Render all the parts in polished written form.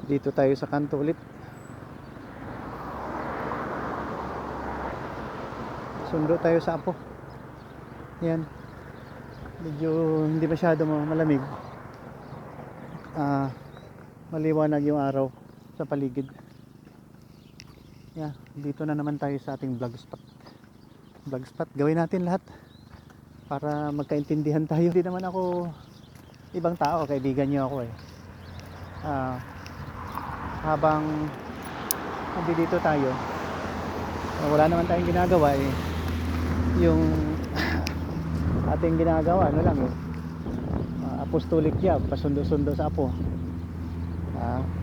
Dito tayo sa kanto ulit. Sundo tayo sa Apo. Yan. Medyo hindi masyado malamig. Maliwanag yung araw sa paligid. Yeah, dito na naman tayo sa ating vlog spot. Vlog spot, gawin natin lahat para magkaintindihan tayo. Hindi naman ako ibang tao, kaibigan niyo ako eh. Habang dito tayo, wala naman tayong ginagawa eh. Yung ating ginagawa ano lang eh, apostolic job, pasundo-sundo sa Apo.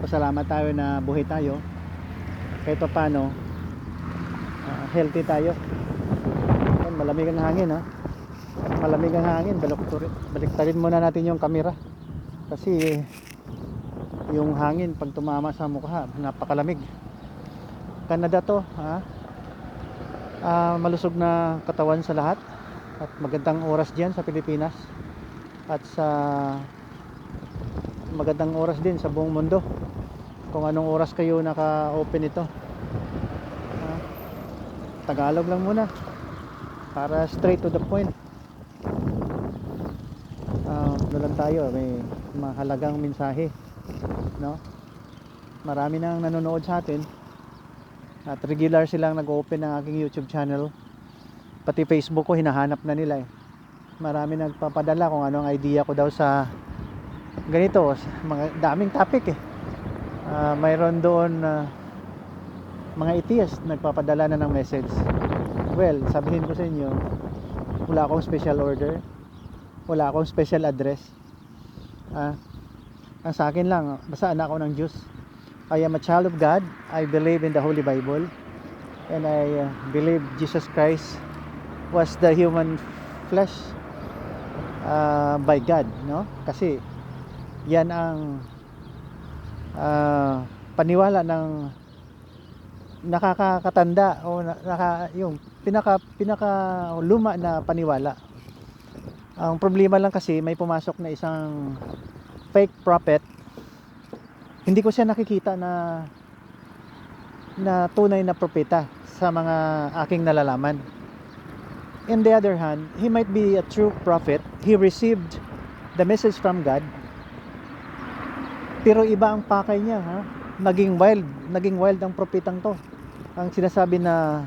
Pasalamat tayo na buhay tayo kahit pa paano, healthy tayo. Yan, malamig ang hangin ha. Malamig ang hangin. Baliktarin muna natin yung camera kasi yung hangin pag tumama sa mukha napakalamig. Canada to ha. Malusog na katawan sa lahat at magandang oras diyan sa Pilipinas at sa magandang oras din sa buong mundo kung anong oras kayo naka-open ito. Tagalog lang muna para straight to the point. Ano lang tayo, may mahalagang mensahe, no? Marami nang nanonood sa atin at regular silang nag-open ng aking YouTube channel, pati Facebook ko hinahanap na nila eh. Marami nagpapadala kung anong idea ko daw sa ganito, mga daming topic eh. Mayroon doon mga atheist nagpapadala na ng message. Well, sabihin ko sa inyo, wala akong special order, wala akong special address. Ang sa akin lang, basta anak ko ng Diyos. I am a child of God. I believe in the Holy Bible, and I believe Jesus Christ was the human flesh by God, no? Kasi yan ang paniwala ng nakakatanda o yung pinaka luma na paniwala. Ang problema lang kasi may pumasok na isang fake prophet. Hindi ko siya nakikita na tunay na propeta sa mga aking nalalaman. On the other hand, he might be a true prophet. He received the message from God. Pero iba ang pakay niya ha. Naging wild ang propetang to. Ang sinasabi na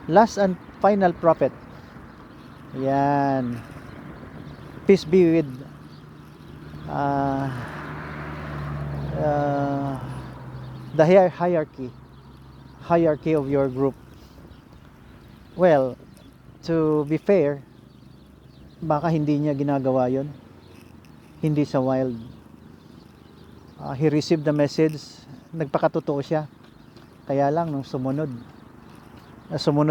last and final prophet. Yan. Peace be with the hierarchy of your group. Well, to be fair, baka hindi niya ginagawa yon, hindi sa wild. He received the message, nagpakatotoo siya. Kaya lang nung sumunod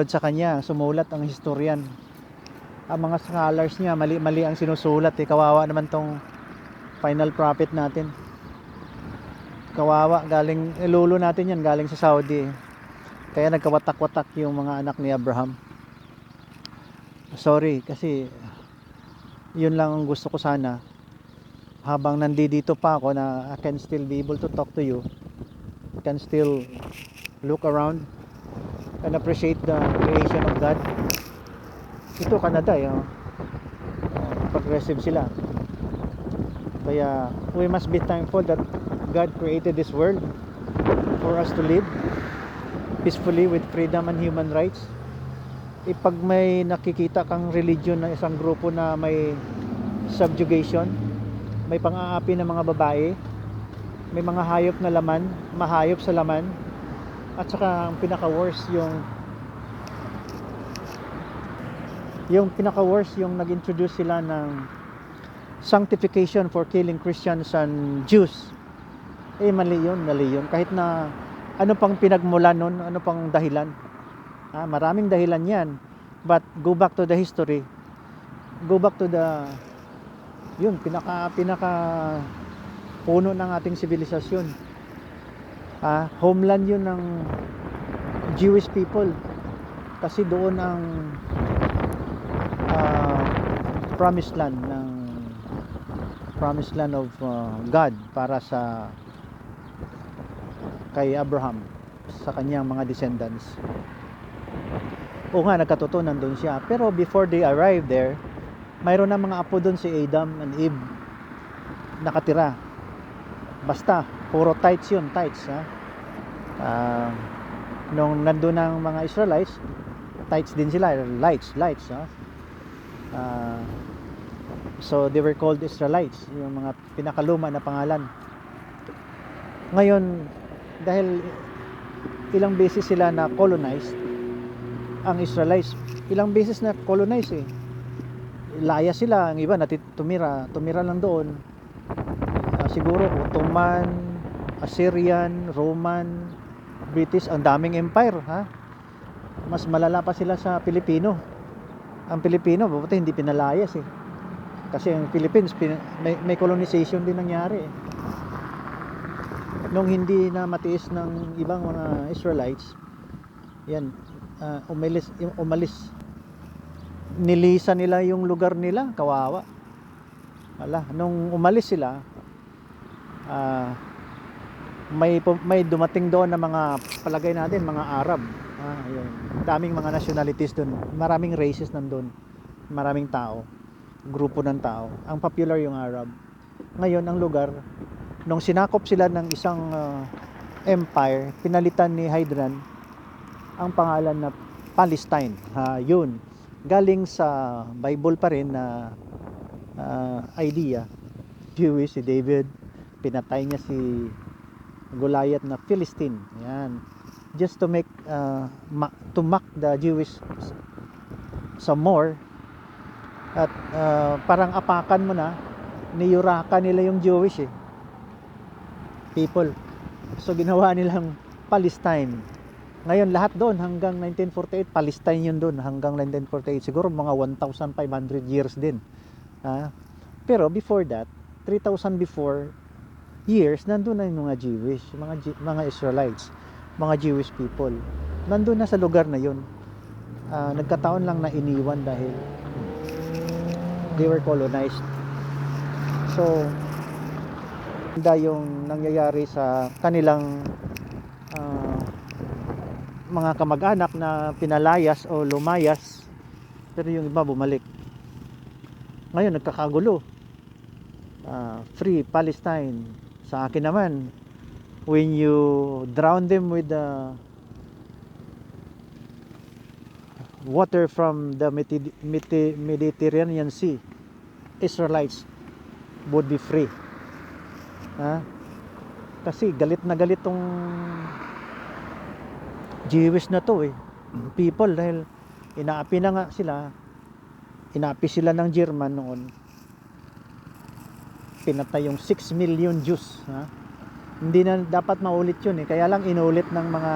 sa kanya, sumulat ang historian. Ang mga scholars niya, mali ang sinusulat eh. Kawawa naman tong final prophet natin. Kawawa, galing lulo natin yan, galing sa Saudi. Kaya nagkawatak-watak yung mga anak ni Abraham. Sorry, kasi yun lang ang gusto ko sana. Habang nandito pa ako na I can still be able to talk to you, I can still look around and appreciate the creation of God. Ito Canada progressive sila. Kaya we must be thankful that God created this world for us to live peacefully with freedom and human rights. Pag may nakikita kang religion na isang grupo na may subjugation, may pang-aapi ng mga babae, may mga hayop na laman, mahayop sa laman, at saka ang pinaka-worst yung nag-introduce sila ng sanctification for killing Christians and Jews. Mali yun. Kahit na ano pang pinagmulan nun, ano pang dahilan. Maraming dahilan yan. But go back to the history. Go back to the pinaka puno ng ating sibilisasyon. Homeland yun ng Jewish people. Kasi doon ang promised land of God para sa kay Abraham sa kanyang mga descendants. O nga, nagkatotoo nandun siya. Pero before they arrived there, mayroon na mga apo doon, si Adam and Eve nakatira. Basta puro tithes yun, tithes, ha? Nung nandun ang mga Israelites, tithes din sila, lights, ha? So they were called Israelites, yung mga pinakaluma na pangalan. Ngayon, dahil ilang beses sila na colonized, ang Israelites ilang beses na colonized eh. Laya sila, ang iba tumira lang doon. Siguro Ottoman, Assyrian, Roman, British, ang daming empire, ha? Mas malala pa sila sa Pilipino. Ang Pilipino, buti hindi pinalayas eh. Kasi ang Philippines, may colonization din nangyari eh. Nung hindi na matiis ng ibang mga Israelites, yan, umalis. Nilisan nila yung lugar nila, kawawa. Nung umalis sila, may dumating doon na mga, palagay natin, mga Arab. Yun. Daming mga nationalities doon. Maraming races nandun. Maraming tao. Grupo ng tao. Ang popular yung Arab. Ngayon, ang lugar, nung sinakop sila ng isang empire, pinalitan ni Hadrian ang pangalan na Palestine. Yun. Galing sa Bible pa rin na idea. Jewish, si David, pinatay niya si Goliath na Philistine. Yan. Just to make, to mock the Jewish some more. At parang apakan mo na, niyuraka nila yung Jewish people. So ginawa nilang Palestine. Ngayon lahat doon hanggang 1948, Palestine yun doon hanggang 1948. Siguro mga 1,500 years din. Pero before that, 3,000 before years, nandun na yung mga Jewish, mga Israelites, mga Jewish people. Nandun na sa lugar na yun. Nagkataon lang na iniwan dahil they were colonized. So, yung nangyayari sa kanilang mga kamag-anak na pinalayas o lumayas, pero yung iba bumalik. Ngayon nagkakagulo. Free Palestine. Sa akin naman, when you drown them with the water from the Mediterranean Sea, Israelites would be free. Kasi galit na galit tong Jewish na to people, dahil inaapi na nga sila, inaapi sila ng German noon, pinatay yung 6 million Jews. Hindi na dapat maulit yun kaya lang inulit ng mga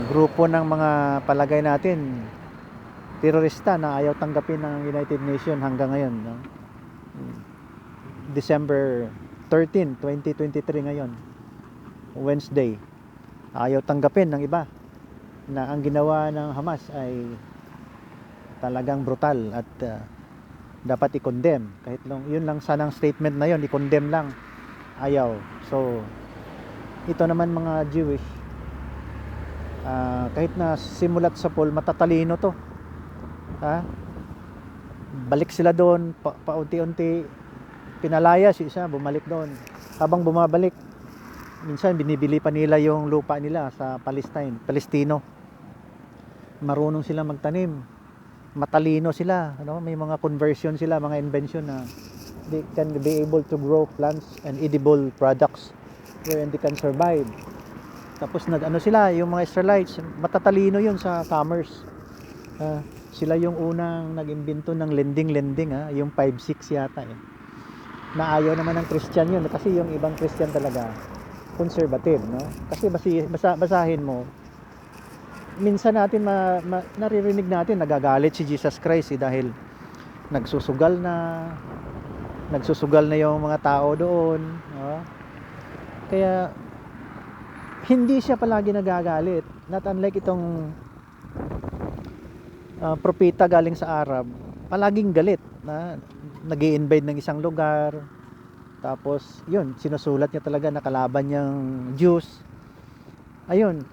grupo ng mga, palagay natin, terorista na ayaw tanggapin ng United Nations hanggang ngayon, December 13, 2023 ngayon, Wednesday, ayaw tanggapin ng iba na ang ginawa ng Hamas ay talagang brutal at dapat i-condemn. Kahit lang yun lang sanang statement na yun, i-condemn lang, ayaw. So ito naman mga Jewish, kahit na simulat sa Paul, matatalino to, balik sila doon, paunti-unti pinalayas yung isa, bumalik doon. Habang bumabalik, minsan binibili pa nila yung lupa nila sa Palestino. Marunong sila magtanim, matalino sila, may mga conversion sila, mga invention na they can be able to grow plants and edible products wherein they can survive. Tapos sila, yung mga Israelites, matatalino yun sa commerce. Sila yung unang nag-imbento ng lending, yung 5-6 yata na ayaw naman ng Christian yun, kasi yung ibang Christian talaga conservative, kasi basahin mo, minsan natin naririnig natin nagagalit si Jesus Christ dahil nagsusugal na yung mga tao doon, kaya hindi siya palagi nagagalit, not unlike itong propeta galing sa Arab, palaging galit, nag-i-invade ng isang lugar, Tapos yun, sinusulat niya talaga na kalaban niyang Jews. Ayun,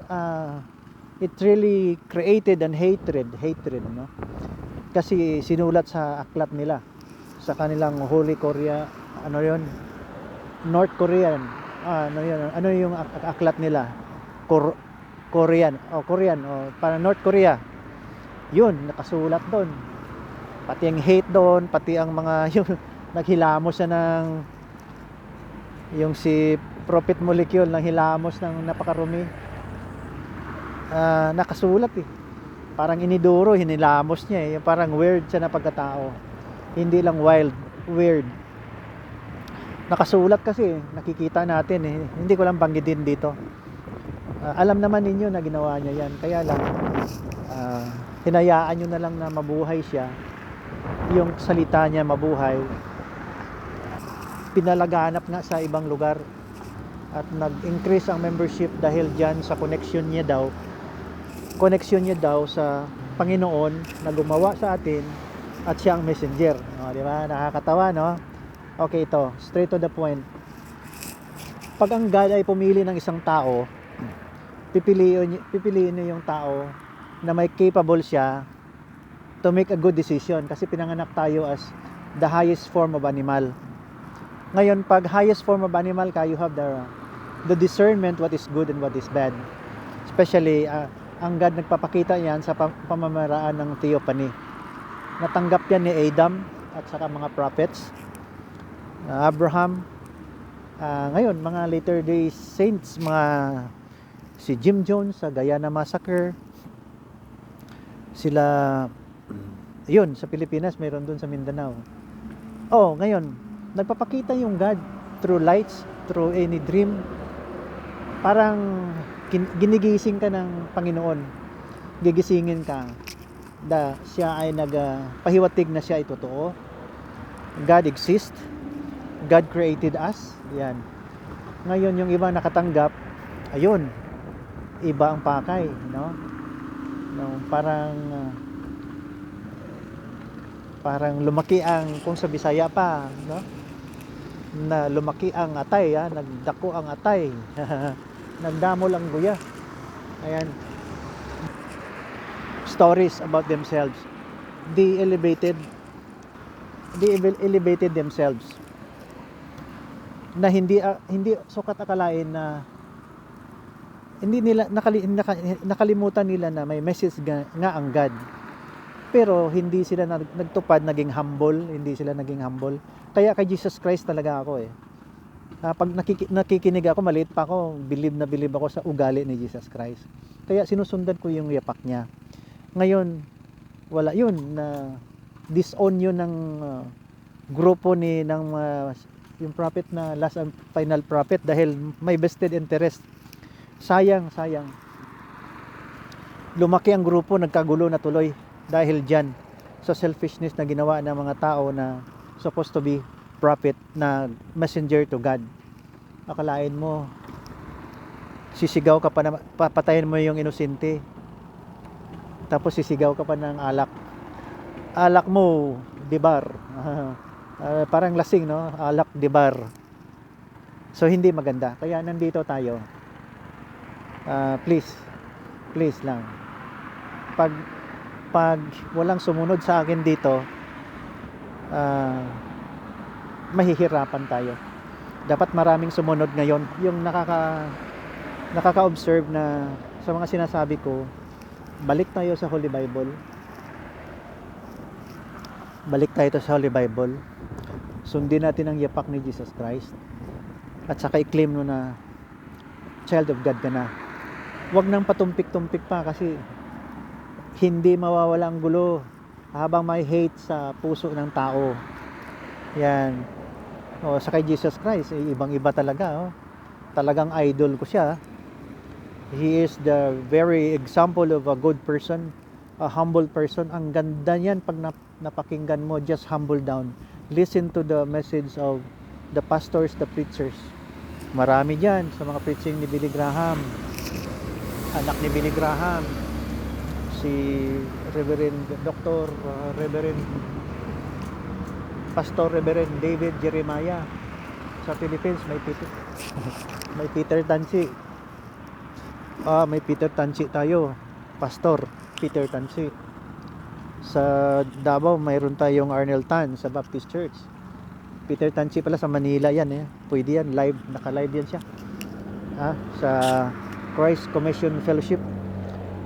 it really created an hatred, no? Kasi sinulat sa aklat nila, sa kanilang Holy Korea, ano yun, North Korean, ano yun, ano yung aklat nila, Korean, para North Korea. Yun, nakasulat doon. Pati ang hate doon, pati ang mga yung naghilamos siya ng yung si Prophet Molecule nang hilamos ng napakarumi. Nakasulat eh. Parang iniduro, hinilamos niya eh. Yung parang weird siya na pagkatao. Hindi lang wild, weird. Nakasulat kasi, nakikita natin eh. Hindi ko lang banggitin dito. Alam naman ninyo na ginawa niya yan. Kaya lang, hinayaan nyo na lang na mabuhay siya. Yung salita niya mabuhay. Pinalaganap nga sa ibang lugar. At nag-increase ang membership dahil dyan sa connection niya daw sa Panginoon na gumawa sa atin at siya ang messenger. Di ba? Nakakatawa, no? Okay, ito. Straight to the point. Pag ang God ay pumili ng isang tao, pipiliin niya yung tao na may capable siya to make a good decision kasi pinanganak tayo as the highest form of animal. Ngayon, pag highest form of animal ka, you have the discernment what is good and what is bad. Especially, ang God nagpapakita yan sa pamamaraan ng theophany. Natanggap yan ni Adam at saka mga prophets. Abraham. Ngayon, mga later day saints, mga si Jim Jones sa Guyana Massacre. Sila, yun, sa Pilipinas, mayroon dun sa Mindanao. Ngayon, nagpapakita yung God through lights, through any dream. Parang ginigising ka ng Panginoon. Gigisingin ka. Siya ay nagpahiwatig na siya ay totoo. God exists. God created us. Yan. Ngayon, yung iba nakatanggap, ayun, iba ang pakay, no? Parang lumaki ang, kung sa Bisaya pa, no? Na lumaki ang atay, nagdako ang atay. Nagdamol ang guya. Ayan. Stories about themselves. They elevated themselves. Na hindi sukat akalain na hindi nila nakalimutan nila na may message nga ang God. Pero hindi sila nagtupad, naging humble, Kaya kay Jesus Christ talaga ako eh. Pag nakikinig ako, maliit pa ako, believe ako sa ugali ni Jesus Christ. Kaya sinusundan ko yung yapak niya. Ngayon, wala yun, na disown yun ng grupo yung prophet na last and final prophet dahil may vested interest. Sayang. Lumaki ang grupo, nagkagulo na tuloy dahil dyan sa selfishness na ginawa ng mga tao na supposed to be prophet na messenger to God. Akalain mo sisigaw ka pa na papatayin mo yung inosente, tapos sisigaw ka pa ng alak mo dibar. Parang lasing, no? Alak dibar. So hindi maganda. Kaya nandito tayo. Please lang, pag walang sumunod sa akin dito, mahihirapan tayo. Dapat maraming sumunod ngayon. Yung nakaka-observe na sa mga sinasabi ko, balik tayo sa Holy Bible. Sundin natin ang yapak ni Jesus Christ. At saka i-claim mo na child of God ka na. Huwag nang patumpik-tumpik pa kasi hindi mawawala ang gulo habang may hate sa puso ng tao. Yan. Sa kay Jesus Christ, ibang-iba talaga. Talagang idol ko siya. He is the very example of a good person, a humble person. Ang ganda niyan pag napakinggan mo, just humble down. Listen to the message of the pastors, the preachers. Marami diyan sa mga preaching ni Billy Graham. Anak ni Billy Graham, si Pastor Reverend David Jeremiah, Sa Philippines may Peter may Peter Tansi. May Peter Tansi tayo. Pastor Peter Tansi. Sa Davao mayroon tayong Arnel Tan sa Baptist Church. Peter Tansi pala sa Manila yan eh. Pwede yan, live, naka-live yan siya. Sa Christ Commission Fellowship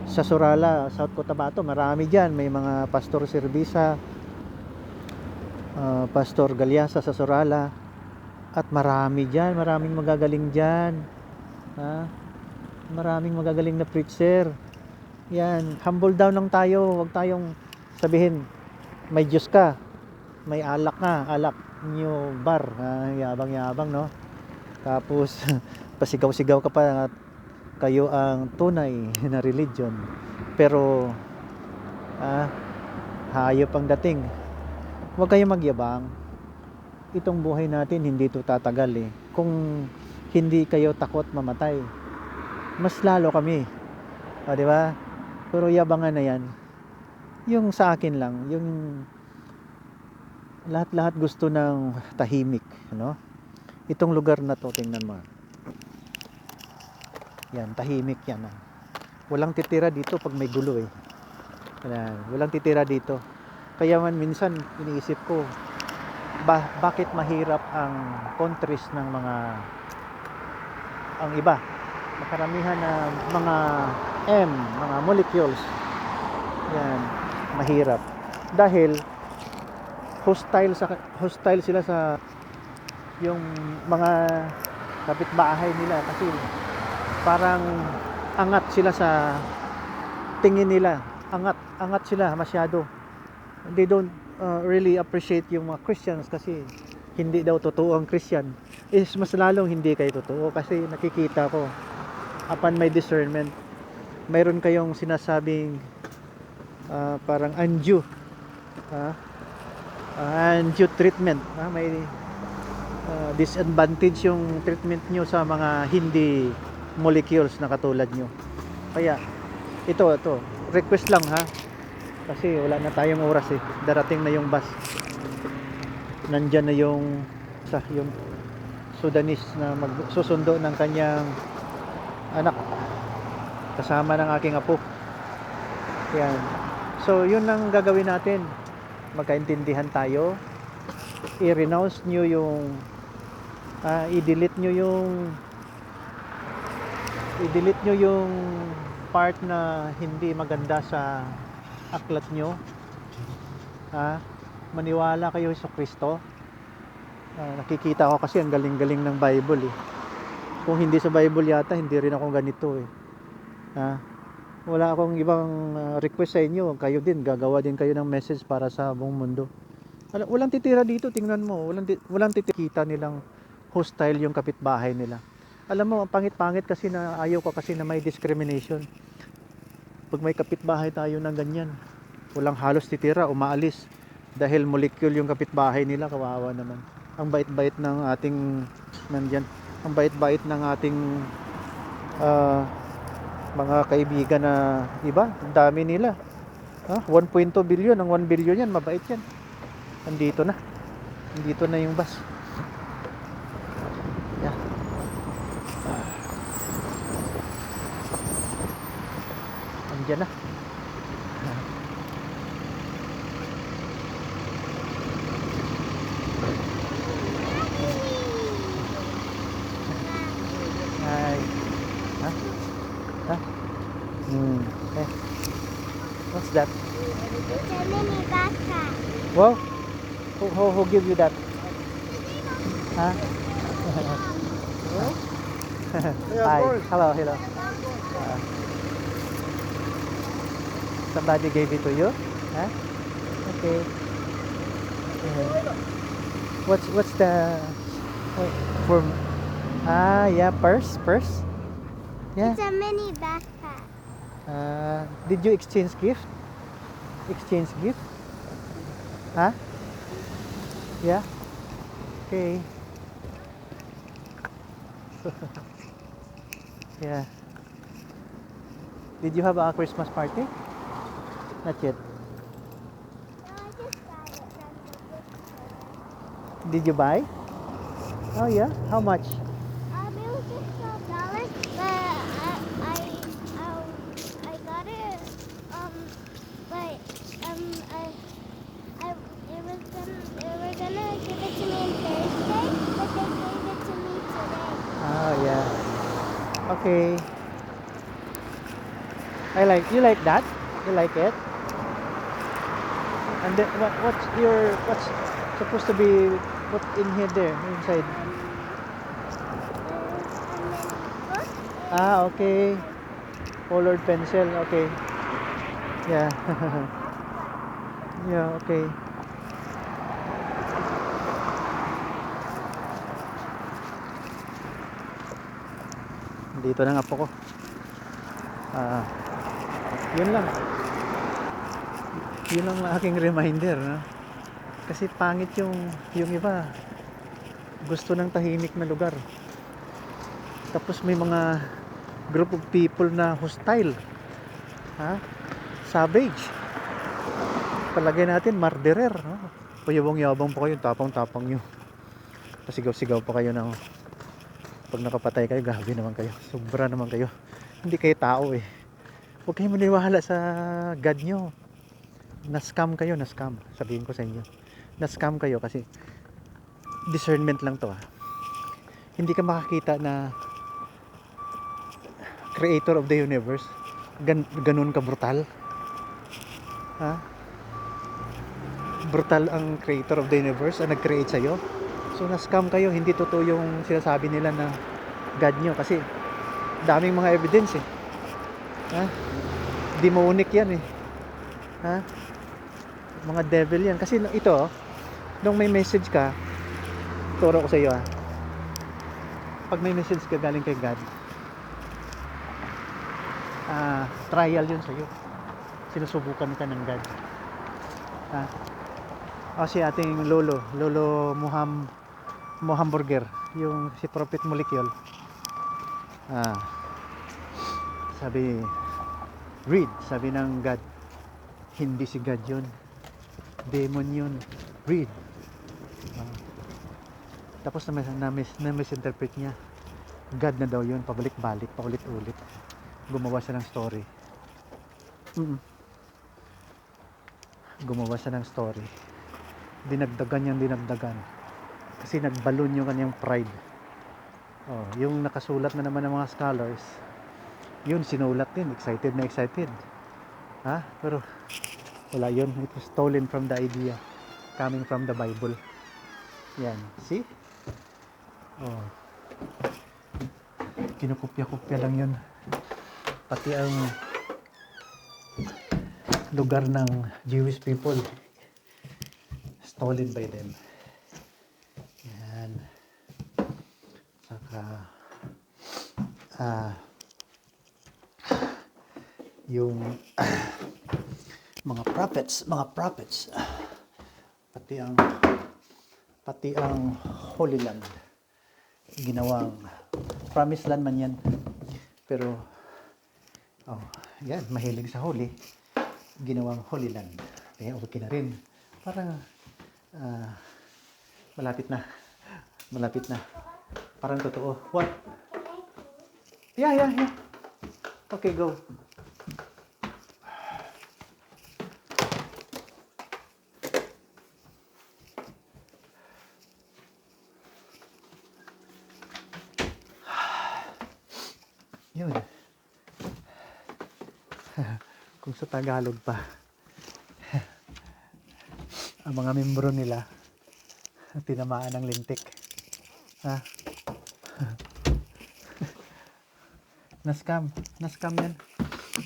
sa Surala, South Cotabato, marami diyan, may mga Pastor Servisa, Pastor Galyasa sa Surala, at marami diyan, maraming magagaling diyan. Maraming magagaling na preacher. Yan, humble down lang tayo, huwag tayong sabihin may Diyos ka, may alak ka, alak nyo bar, yabang-yabang, no? Tapos pasigaw-sigaw ka pa at kayo ang tunay na religion, pero hayop ang dating. Huwag kayong magyabang. Itong buhay natin hindi ito tatagal eh. Kung hindi kayo takot mamatay, mas lalo kami, di ba? Pero yabangan na yan. Yung sa akin lang, yung lahat-lahat gusto ng tahimik, no? Itong lugar na to, tingnan mo. Yan, tahimik yan. Walang titira dito pag may gulo eh. Yan, walang titira dito. Kaya man minsan iniisip ko, bakit mahirap ang countries ng ang iba? Makaramihan na mga mga molecules. Yan, mahirap. Dahil hostile sila sa yung mga kapitbahay nila kasi parang angat sila sa tingin nila. Angat sila masyado. They don't really appreciate yung mga Christians kasi hindi daw totoo ang Christian. Mas lalong hindi kayo totoo kasi nakikita ko upon my discernment, mayroon kayong sinasabing parang undue treatment. May disadvantage yung treatment nyo sa mga hindi molecules na katulad nyo. Kaya ito request lang kasi wala na tayong oras eh. Darating na yung bus. Nandyan na yung Sudanese na magsusundo ng kanyang anak kasama ng aking apo. Yan. So yun lang gagawin natin. Magkaintindihan tayo. I-renounce nyo yung i-delete nyo yung part na hindi maganda sa aklat nyo. Maniwala kayo sa Kristo. Nakikita ko kasi ang galing-galing ng Bible eh. Kung hindi sa Bible yata, hindi rin ako ganito eh. Wala akong ibang request sa inyo. Kayo din, gagawa din kayo ng message para sa buong mundo. Walang titira dito, tingnan mo. Walang titira nilang hostile yung kapitbahay nila. Alam mo, ang pangit-pangit kasi na ayaw ko kasi na may discrimination. Pag may kapitbahay tayo na ganyan, walang halos titira, umaalis. Dahil molecule yung kapitbahay nila, kawawa naman. Ang bait-bait ng ating nandyan. Ang bait-bait ng ating mga kaibigan na iba. Ang dami nila. 1.2 billion. Ang 1 billion yan, mabait yan. Andito na yung bus. Yeah. Andyan na. Hi. Okay. What's that? It's a mini backpack. Wow. Who give you that? Huh? Hi. Hello. Somebody gave it to you? Huh? Okay. What's the for? Yeah, purse. Yeah. It's a mini backpack. Did you exchange gift? Huh? Yeah. Okay. Yeah. Did you have a Christmas party? Not yet. No, I just got it from the gift store. Did you buy? Oh yeah? How much? It was just $12, but I got it. But I they were gonna give it to me on Thursday, but they gave it to me today. Oh yeah. Okay. You like that? You like it? And then what's supposed to be put in here there inside? There's a mini book. Ah, okay. Colored pencil. Okay. Yeah. Yeah, okay. Dito na nga po ko. Ah, yun lang. Yun lang ang aking reminder, no? Kasi pangit yung iba. Gusto ng tahimik na lugar. Tapos may mga group of people na hostile. Ha? Savage. Palagay natin murderer, no? Payabang-yabang pa kayo, tapang-tapang nyo. Pasigaw-sigaw pa kayo ng pag nakapatay kayo, gabi naman kayo. Sobra naman kayo. Hindi kayo tao eh. Huwag kayong maniwala sa God nyo. Na-scam kayo, na-scam. Sabihin ko sa inyo. Na-scam kayo kasi discernment lang to ah. Hindi ka makakita na creator of the universe. Ganun ka brutal. Ha? Brutal ang creator of the universe ang nag-create sa'yo. So na-scam kayo. Hindi totoo yung sinasabi nila na God nyo kasi daming mga evidence eh. Ha? Demonic yan eh. Ha? Mga devil yan. Kasi ito, nung may message ka, turo ko sa iyo ha. Pag may message ka galing kay God, trial yun sa iyo. Sinusubukan ka ng God. Ha? O si ating Lolo Mohamburger, yung si Prophet Molecule. Sabi ng God, hindi si God yun, demon yun, read. Tapos na misinterpret niya, God na daw yun, pabalik-balik, paulit-ulit, gumawa siya ng story. Gumawa siya ng story, dinagdagan kasi nagbalon yung kanyang pride. Yung nakasulat na naman ng mga scholars, yun sinulat din, excited na excited. Pero wala yun, it was stolen from the idea coming from the Bible. Yan, see? Kinukopya-kopya lang yun. Pati ang lugar ng Jewish people, stolen by them. Yan. Saka yung mga prophets, pati ang Holy Land ginawang promised land man yan, pero yan, mahilig sa holy, ginawang Holy Land. Kaya okay na rin, parang malapit na, parang totoo. What? Yeah, okay, go. Yun. Kung sa Tagalog pa, ang mga membro nila tinamaan ng lintik. Na-scam yan.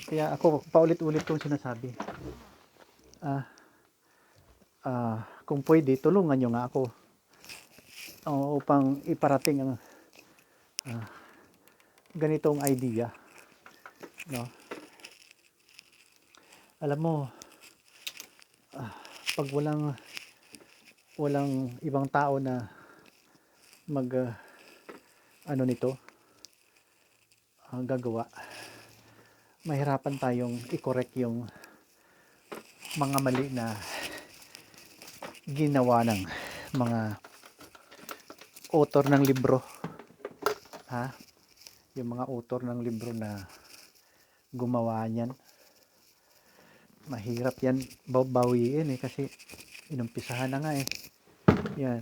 Kaya ako paulit-ulit kong sinasabi, kung pwede tulungan nyo nga ako upang iparating ang ganitong idea, no? Alam mo, pag walang ibang tao na mag nito gagawa, mahirapan tayong i-correct yung mga mali na ginawa ng mga author ng libro. Ha? Yung mga author ng libro na gumawa niyan. Mahirap yan bawiin eh kasi inumpisahan na nga eh. Yan.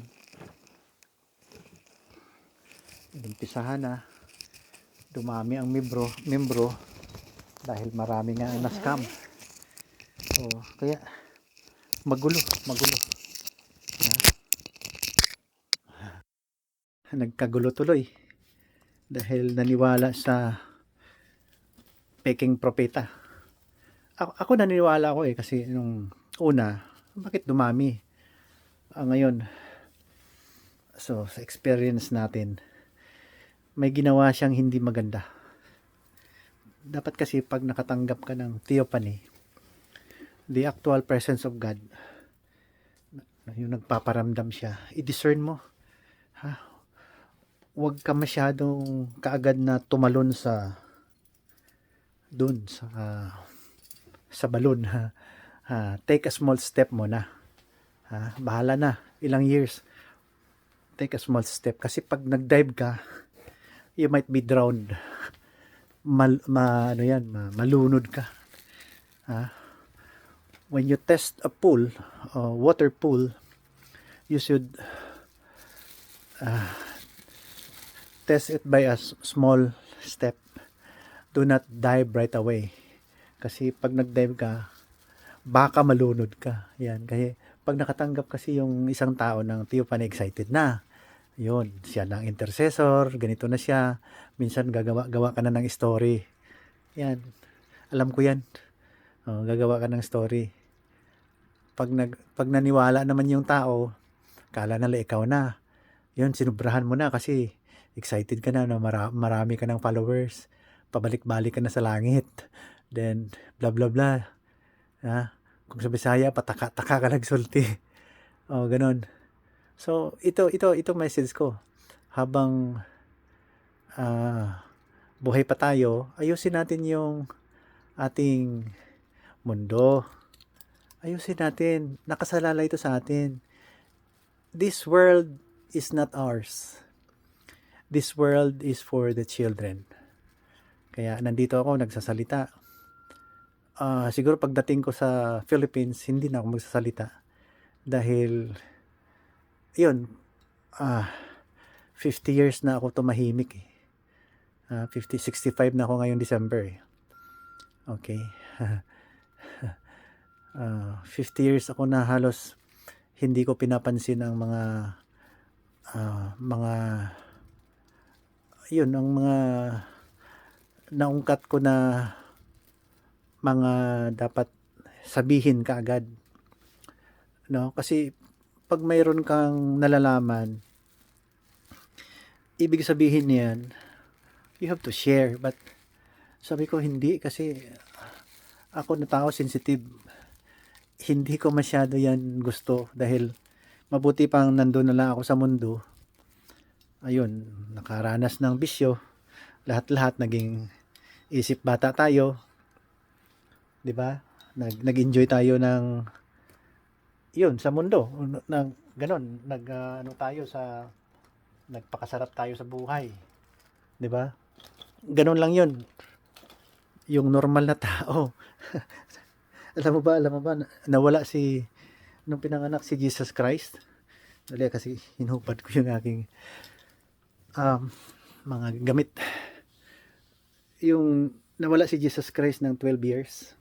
Inumpisahan na. Dumami ang membro dahil marami nga ang na-scam. Kaya magulo. Nagkagulo tuloy dahil naniwala sa peking propeta. Ako naniniwala ako kasi nung una, bakit dumami? Ngayon, so sa experience natin, may ginawa siyang hindi maganda. Dapat kasi pag nakatanggap ka ng theophany, the actual presence of God, yung nagpaparamdam siya, i-discern mo. Huwag ka masyadong kaagad na tumalon sa balon. Take a small step muna. Bahala na, ilang years. Take a small step. Kasi pag nag-dive ka, you might be drowned. Malunod ka. When you test a pool, water pool, you should test it by a small step. Do not dive right away. Kasi pag nag-dive ka, baka malunod ka. Yan. Kasi pag nakatanggap kasi yung isang tao ng theophany, excited na. Yun, siya ng intercessor, ganito na siya. Minsan gawa ka na ng story. Yan. Alam ko yan. Gagawa ka ng story. Pag naniwala naman yung tao, kala nila ikaw na. Yun, sinubrahan mo na kasi excited ka na marami ka ng followers. Pabalik-balik ka na sa langit. Then, blah blah blah. Kung sa Bisaya, pataka-taka ka nagsulti. Ganun. So, ito message ko. Habang buhay pa tayo, ayusin natin yung ating mundo. Ayusin natin. Nakasalala ito sa atin. This world is not ours. This world is for the children. Kaya nandito ako nagsasalita. Siguro pagdating ko sa Philippines, hindi na ako magsasalita. Dahil, 50 years na ako tumahimik eh. 65 na ako ngayong December eh. Okay. 50 years ako na halos hindi ko pinapansin ang mga naungkat ko na mga dapat sabihin kaagad. No? Kasi pag mayroon kang nalalaman, ibig sabihin niyan, you have to share. But sabi ko hindi kasi ako na tao sensitive. Hindi ko masyado yan gusto dahil mabuti pang nandun na lang ako sa mundo. Ayun, nakaranas ng bisyo. Lahat-lahat naging isip bata tayo. 'Di ba? Nag-enjoy tayo ng sa mundo. Ganon, nagpakasarap tayo sa buhay. 'Di ba? Ganon lang 'yun. Yung normal na tao. Alam mo ba, nawala nung pinanganak si Jesus Christ. Dali kasi hinupad ko yung aking mga gamit. Yung nawala si Jesus Christ ng 12 years.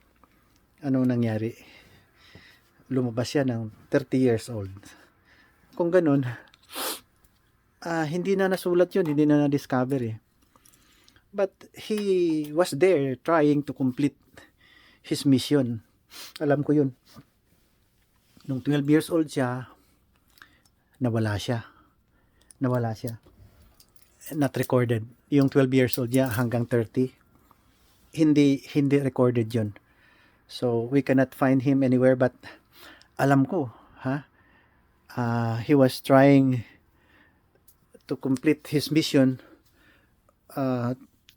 Anong nangyari? Lumabas siya ng 30 years old. Kung ganun, hindi na nasulat yun, hindi na na-discover eh. But he was there trying to complete his mission. Alam ko yun. Nung 12 years old siya, nawala siya. Not recorded. Yung 12 years old niya hanggang 30, hindi recorded yun. So, we cannot find him anywhere, but alam ko, he was trying to complete his mission,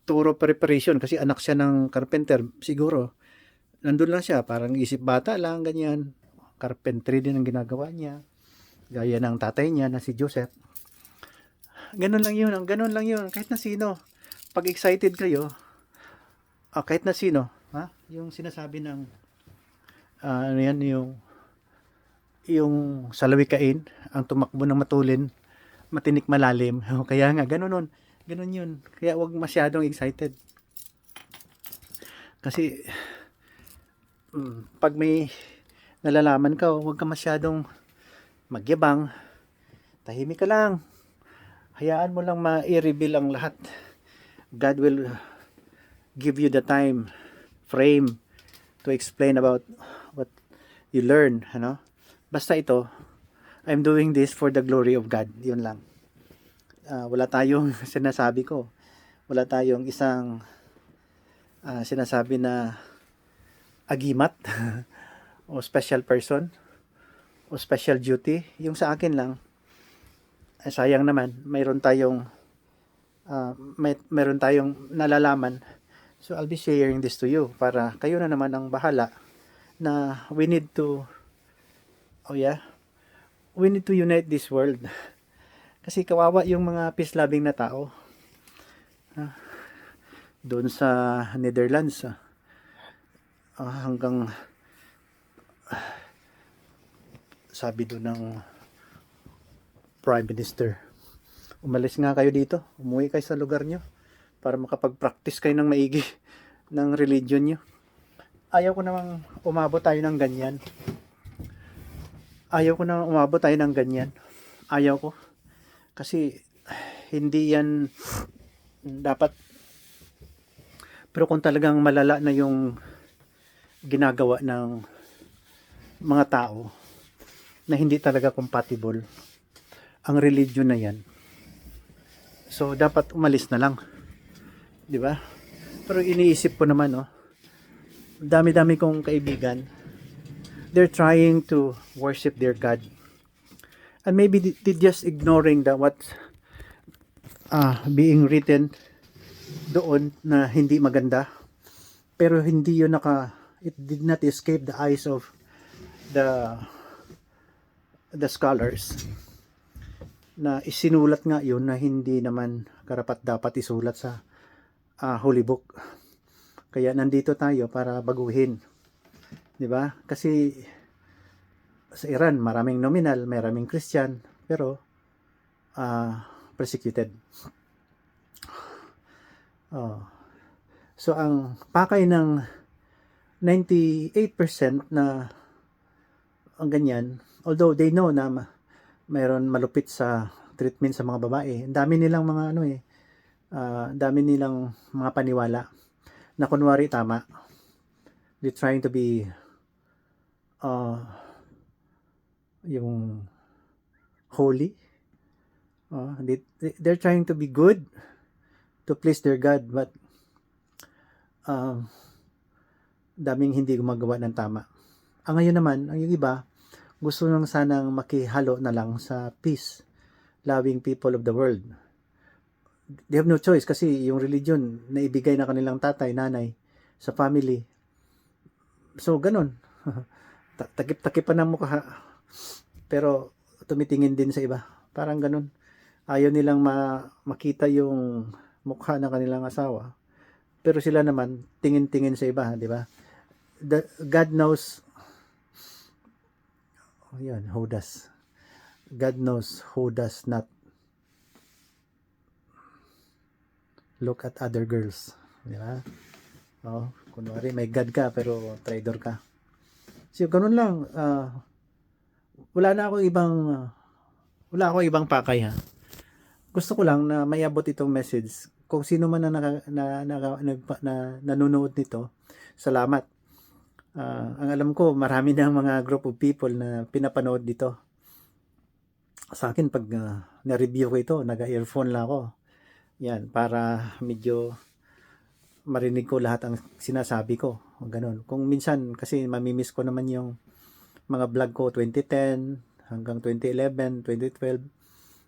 thorough preparation, kasi anak siya ng carpenter, siguro, nandun lang siya, parang isip bata lang, ganyan, carpentry din ang ginagawa niya, gaya ng tatay niya na si Joseph. ganun lang yun. Ganun lang yun. Kahit na sino. Pag excited kayo, kahit na sino, ha? Yung sinasabi ng, ano yan, yung salawikain, ang tumakbo ng matulin, matinik malalim. Kaya nga, ganun nun. Ganun yun. Kaya wag masyadong excited. Kasi, pag may nalalaman ka, wag ka masyadong magyabang. Tahimik ka lang. Hayaan mo lang ma-i-reveal ang lahat. God will give you the time frame to explain about what you learn, ano? Basta ito, I'm doing this for the glory of God. Yun lang. Wala tayong sinasabi ko. Wala tayong isang sinasabi na agimat o special person o special duty. Yung sa akin lang, sayang naman, mayroon tayong nalalaman. So I'll be sharing this to you para kayo na naman ang bahala na we need to unite this world. Kasi kawawa yung mga peace loving na tao. Doon sa Netherlands, hanggang sabi doon ng Prime Minister, umalis nga kayo dito, umuwi kayo sa lugar nyo para makapag-practice kayo ng maigi ng religion nyo. Ayaw ko namang umabot tayo ng ganyan. Ayaw ko. Kasi hindi yan dapat. Pero kung talagang malala na yung ginagawa ng mga tao na hindi talaga compatible ang religion na yan, so dapat umalis na lang, di ba? Pero iniisip ko naman, dami-dami kong kaibigan, they're trying to worship their God, and maybe they just ignoring what's being written doon na hindi maganda, pero hindi yun it did not escape the eyes of the scholars na isinulat nga yun na hindi naman karapat dapat isulat sa Holy Book. Kaya nandito tayo para baguhin, di ba? Kasi sa Iran maraming nominal, maraming Christian, pero persecuted. So ang pakay ng 98% na ang ganyan, although they know na mayroon malupit sa treatment sa mga babae, ang dami nilang mga dami nilang mga paniwala na kunwari tama. They're trying to be yung holy. They're trying to be good to please their God, but daming hindi gumagawa ng tama. Ang ngayon naman, ang yung iba, gusto nang sanang makihalo na lang sa peace loving people of the world. They have no choice kasi yung religion na ibigay na kanilang tatay, nanay sa family. So ganun. Takip-takipan ng mukha, pero tumitingin din sa iba. Parang ganun. Ayaw nilang makita yung mukha ng kanilang asawa, pero sila naman tingin-tingin sa iba, di ba? God knows. Yan, God knows who does not look at other girls, di ba? Kunwari may God ka pero traitor ka. So ganun lang. Wala akong ibang pakay, ha. Gusto ko lang na mayabot itong message. Kung sino man na nanonood nito, salamat. Ang alam ko, marami na mga group of people na pinapanood dito. Sa akin, pag na-review ko ito, nag-earphone lang ako. Yan, para medyo marinig ko lahat ang sinasabi ko. Ganun. Kung minsan, kasi mamimiss ko naman yung mga vlog ko 2010 hanggang 2011, 2012.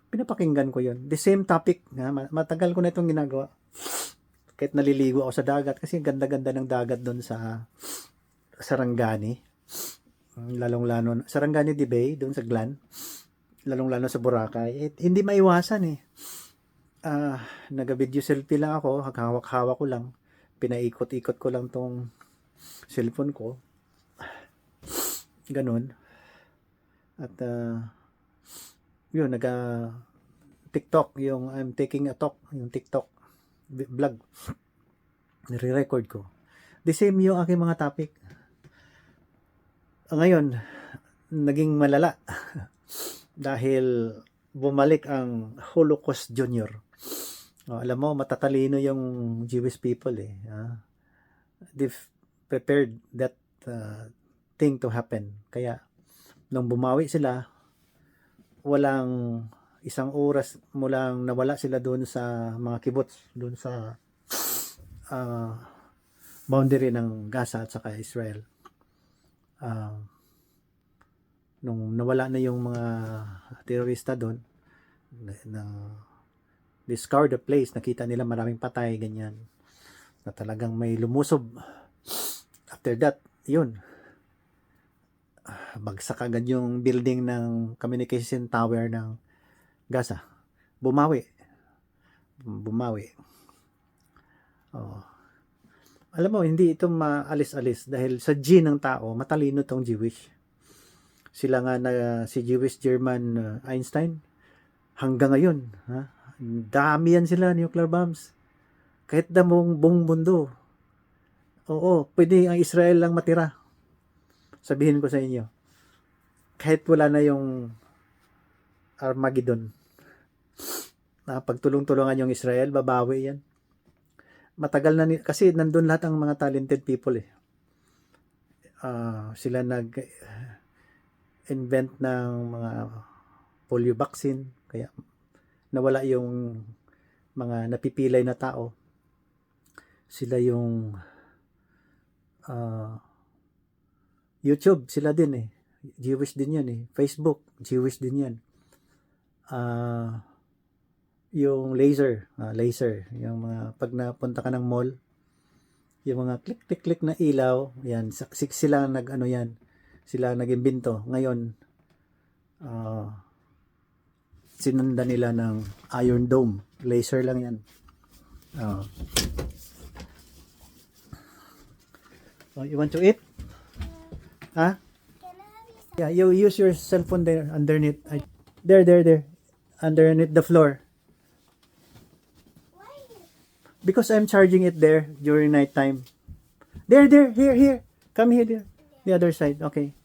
Pinapakinggan ko yun. The same topic. Matagal ko na itong ginagawa. Kahit naliligo ako sa dagat. Kasi ganda-ganda ng dagat doon sa Sarangani. Lalong-lalo. Sarangani Bay, doon sa Glan. Lalong-lalo sa Boracay. Hindi maiwasan . Naga-video selfie lang ako, hawak-hawak ko lang. Pinaikot-ikot ko lang tong cellphone ko. Ganun. At yun, TikTok, yung I'm taking a talk, yung TikTok vlog. Nire-record ko. The same yung aking mga topic. Ngayon, naging malala dahil bumalik ang Holocaust Junior. Alam mo, matatalino yung Jewish people eh. They've prepared that thing to happen. Kaya, nung bumawi sila, walang isang oras mulang nawala sila doon sa mga kibbutz, doon sa boundary ng Gaza at saka Israel. Nung nawala na yung mga terorista doon, they scoured the place, nakita nila maraming patay, ganyan, na talagang may lumusob. After that, yun, bagsak agad yung building ng communication tower ng Gaza. Bumawi. Alam mo, hindi ito maalis-alis dahil sa gene ng tao, matalino tong Jewish. Sila nga si Jewish German Einstein, hanggang ngayon, dami yan sila, nuclear bombs. Kahit buong mundo. Oo, pwede ang Israel lang matira. Sabihin ko sa inyo. Kahit wala na yung Armageddon. Pagtulong-tulungan yung Israel, babawi yan. Matagal na, kasi nandun lahat ang mga talented people eh. Sila nag-invent ng mga polio vaccine, kaya nawala yung mga napipilay na tao. Sila yung YouTube, sila din eh. Jewish din yan eh. Facebook, Jewish din yan. Yung laser, yung mga pag napunta ka ng mall, yung mga click na ilaw, yan, sila sila nag-imbento. Ngayon, sinunda nila ng Iron Dome, laser lang yan. You want to eat? Can I have you some? Yeah, you use your cell phone there, underneath. There. Underneath the floor. Why? Because I'm charging it there during night time. There, here. Come here, there. The other side, okay.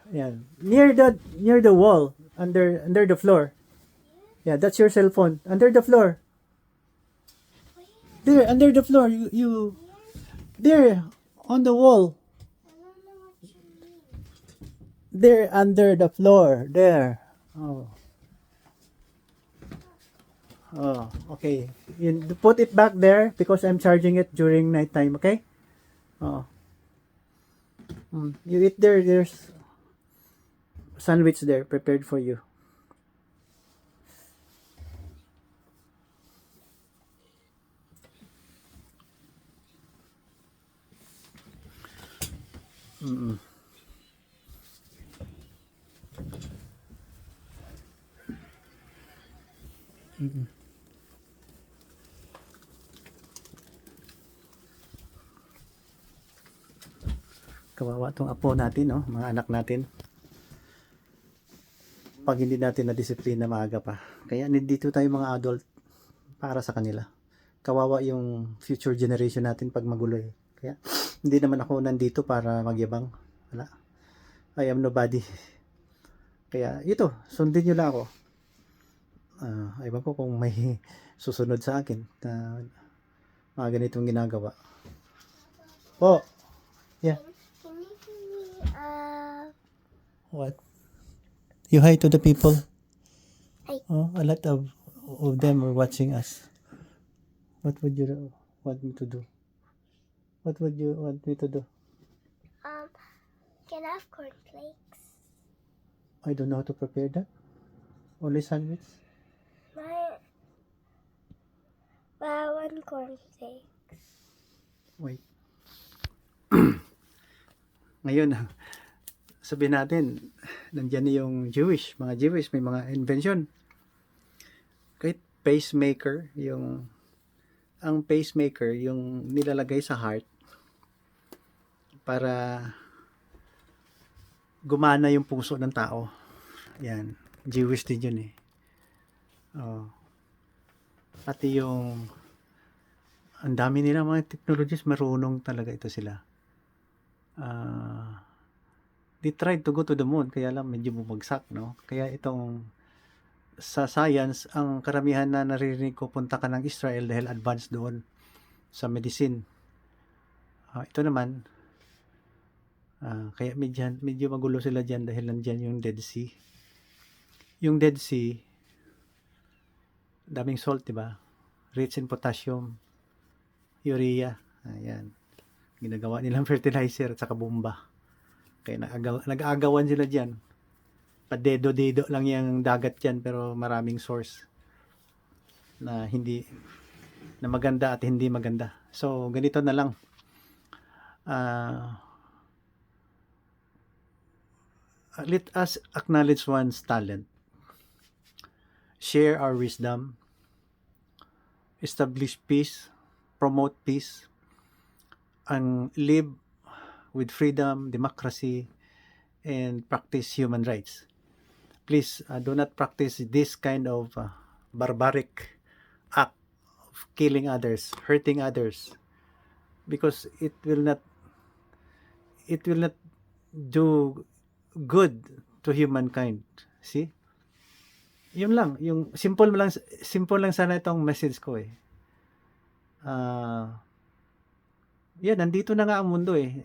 Yeah, near the wall, under the floor. Yeah, that's your cell phone. Under the floor. There, under the floor. You there, on the wall. I don't know what you mean. There, under the floor. There. Oh, okay. You put it back there because I'm charging it during night time, okay? You eat there. There's sandwich there prepared for you. Kawawa tong apo natin, no? Mga anak natin. Pag hindi natin na-disiplina maaga pa. Kaya nandito tayo mga adult para sa kanila. Kawawa yung future generation natin pag magulo eh. Kaya hindi naman ako nandito para magyabang. Wala. I am nobody. Kaya ito, sundin nyo lang ako. Iba ko kung may susunod sa akin na mga ganitong ginagawa. Oh, yeah. Can you give me What? You hi to the people. Hi. Oh, a lot of them are watching us. What would you want me to do? What would you want me to do? can I have cornflakes? I don't know how to prepare that. Only sandwich. I want cornflakes. Wait. Ngayon, sabihin natin, nandyan yung mga Jewish, may mga invention. pacemaker, ang pacemaker, yung nilalagay sa heart para gumana yung puso ng tao. Yan, Jewish din yun eh. Oh. Pati yung ang dami nila mga technologies, marunong talaga ito sila. They tried to go to the moon, kaya lang medyo bumagsak, no? Kaya itong sa science, ang karamihan na naririnig ko, punta ka ng Israel dahil advanced doon sa medicine. Ito naman, kaya medyo magulo sila dyan dahil nandyan yung Dead Sea. Yung Dead Sea, daming salt, diba? Rich in potassium, urea, ayan. Ginagawa nilang fertilizer at saka bomba. Kaya nag-aagawan sila dyan. Padedo-dedo lang yung dagat dyan, pero maraming source na maganda at hindi maganda. So, ganito na lang. Let us acknowledge one's talent. Share our wisdom. Establish peace. Promote peace. And live with freedom, democracy, and practice human rights. Please do not practice this kind of barbaric act of killing others, hurting others, because it will not do good to humankind. See? Yun lang, yung simple lang sana itong message ko eh. Yan, nandito na nga ang mundo eh.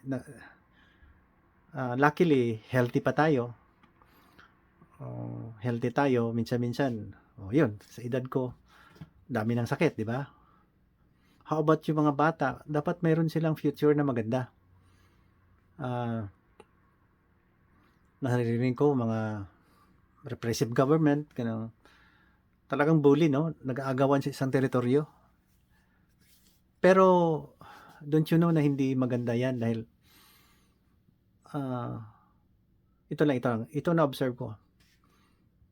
Luckily, healthy pa tayo. Healthy tayo, minsan-minsan. Yun, sa edad ko, dami ng sakit, di ba? How about yung mga bata? Dapat mayroon silang future na maganda. Naririnig ko, mga repressive government, talagang bully, no? Nag-aagawan sa isang teritoryo. Pero, don't you know na hindi maganda yan dahil ito na observe ko.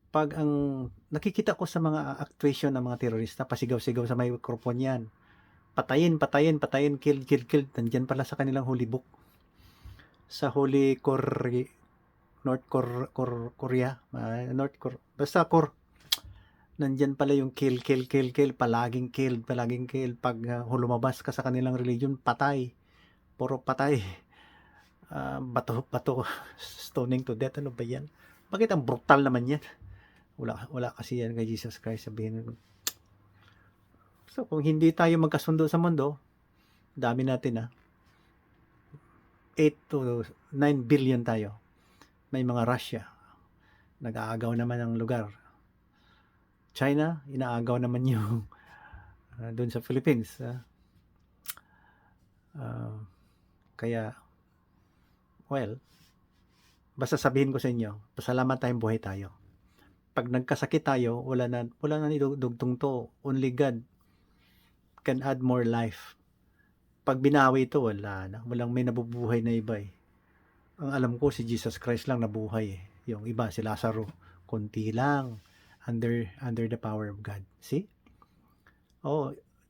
Pag ang nakikita ko sa mga actuation ng mga terorista, pasigaw-sigaw sa may microphone yan. Patayin, kill. Nandyan pala sa kanilang holy book. Sa Holy North Korea. Basta nandyan pala yung kill. Palaging kill. Pag lumabas ka sa kanilang religion, patay. Puro patay. Bato, stoning to death. Ano ba yan? Bakit ang brutal naman yan? Wala kasi yan kay Jesus Christ, sabihin mo. So, kung hindi tayo magkasundo sa mundo, dami natin 8 to 9 billion tayo. May mga Russia, nag-aagaw naman ang lugar. China, inaagaw naman yung doon sa Philippines. Kaya, well, basta sabihin ko sa inyo, pasalamat tayong buhay tayo. Pag nagkasakit tayo, wala na idugtong to. Only God can add more life. Pag binawi ito, wala na. Walang may nabubuhay na iba eh. Ang alam ko, si Jesus Christ lang nabuhay eh. Yung iba, si Lazaro, konti lang. Under the power of God. See?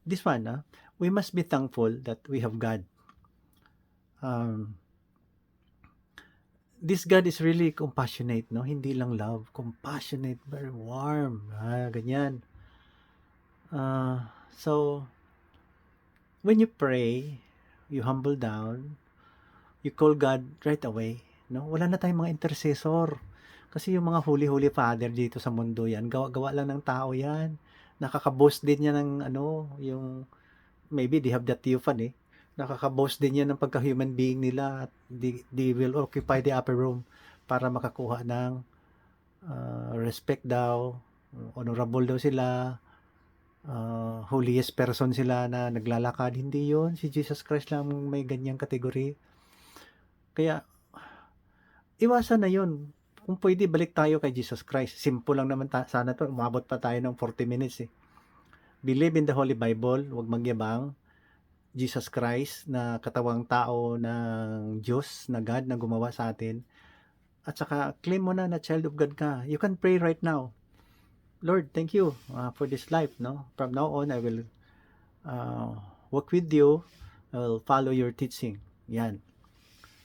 This one, we must be thankful that we have God. This God is really compassionate, no? Hindi lang love, compassionate, very warm, ganyan. So, when you pray, you humble down, you call God right away, no? Wala na tayong mga intercessor. Kasi yung mga holy father dito sa mundo yan, gawa lang ng tao yan. Nakaka-boast din yan ng yung, maybe they have that theophan eh. Nakaka-boast din yan ng pagka-human being nila at they will occupy the upper room para makakuha ng respect daw, honorable daw sila, holiest person sila na naglalakad. Hindi yon, si Jesus Christ lang may ganyang kategory. Kaya iwasan na yon. Kung pwede, balik tayo kay Jesus Christ. Simple lang naman sana to, umabot pa tayo ng 40 minutes eh. Believe in the Holy Bible, huwag magyabang. Jesus Christ na katawang tao ng Diyos, na God na gumawa sa atin. At saka claim mo na child of God ka. You can pray right now. Lord, thank you for this life, no? From now on, I will walk with you. I will follow your teaching. Yan.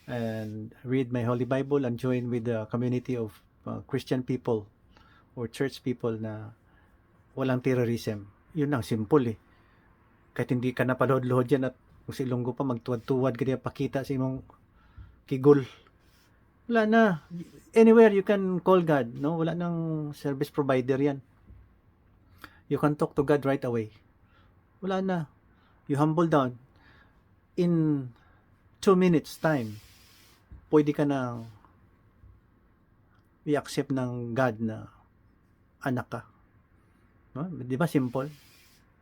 And read my Holy Bible and join with the community of Christian people or church people na walang terrorism. Yun ang simple eh. Kahit hindi ka napalood-lood yan at kung si Ilonggo pa magtuwad-tuwad ka diya pakita sa imong kigol. Wala na. Anywhere you can call God, no? Wala nang service provider yan. You can talk to God right away. Wala na. You humble down. In 2 minutes time, pwede ka na i-accept ng God na anak ka. No? Di ba simple?